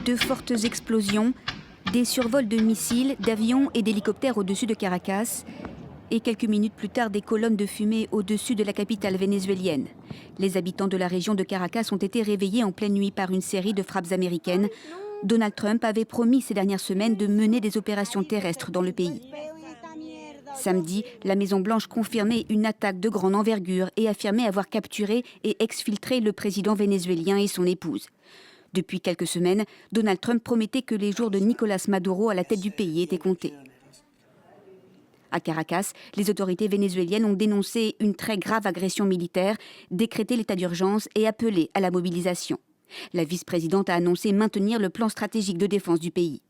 De fortes explosions, des survols de missiles, d'avions et d'hélicoptères au-dessus de Caracas. Et quelques minutes plus tard, des colonnes de fumée au-dessus de la capitale vénézuélienne. Les habitants de la région de Caracas ont été réveillés en pleine nuit par une série de frappes américaines. Donald Trump avait promis ces dernières semaines de mener des opérations terrestres dans le pays. Samedi, la Maison-Blanche confirmait une attaque de grande envergure et affirmait avoir capturé et exfiltré le président vénézuélien et son épouse. Depuis quelques semaines, Donald Trump promettait que les jours de Nicolás Maduro à la tête du pays étaient comptés. À Caracas, les autorités vénézuéliennes ont dénoncé une très grave agression militaire, décrété l'état d'urgence et appelé à la mobilisation. La vice-présidente a annoncé maintenir le plan stratégique de défense du pays.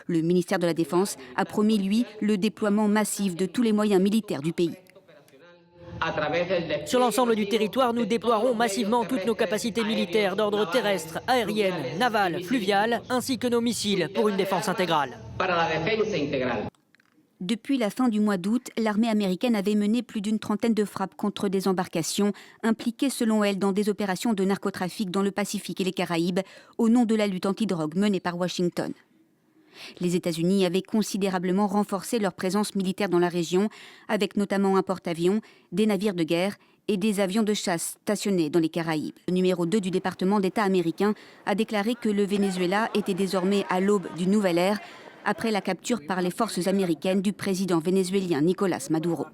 Le ministère de la Défense a promis, lui, le déploiement massif de tous les moyens militaires du pays. Sur l'ensemble du territoire, nous déploierons massivement toutes nos capacités militaires d'ordre terrestre, aérienne, navale, fluviale, ainsi que nos missiles pour une défense intégrale. Depuis la fin du mois d'août, l'armée américaine avait mené plus d'une trentaine de frappes contre des embarcations impliquées selon elle dans des opérations de narcotrafic dans le Pacifique et les Caraïbes au nom de la lutte antidrogue menée par Washington. Les États-Unis avaient considérablement renforcé leur présence militaire dans la région, avec notamment un porte-avions, des navires de guerre et des avions de chasse stationnés dans les Caraïbes. Le numéro 2 du département d'État américain a déclaré que le Venezuela était désormais à l'aube d'une nouvelle ère, après la capture par les forces américaines du président vénézuélien Nicolás Maduro.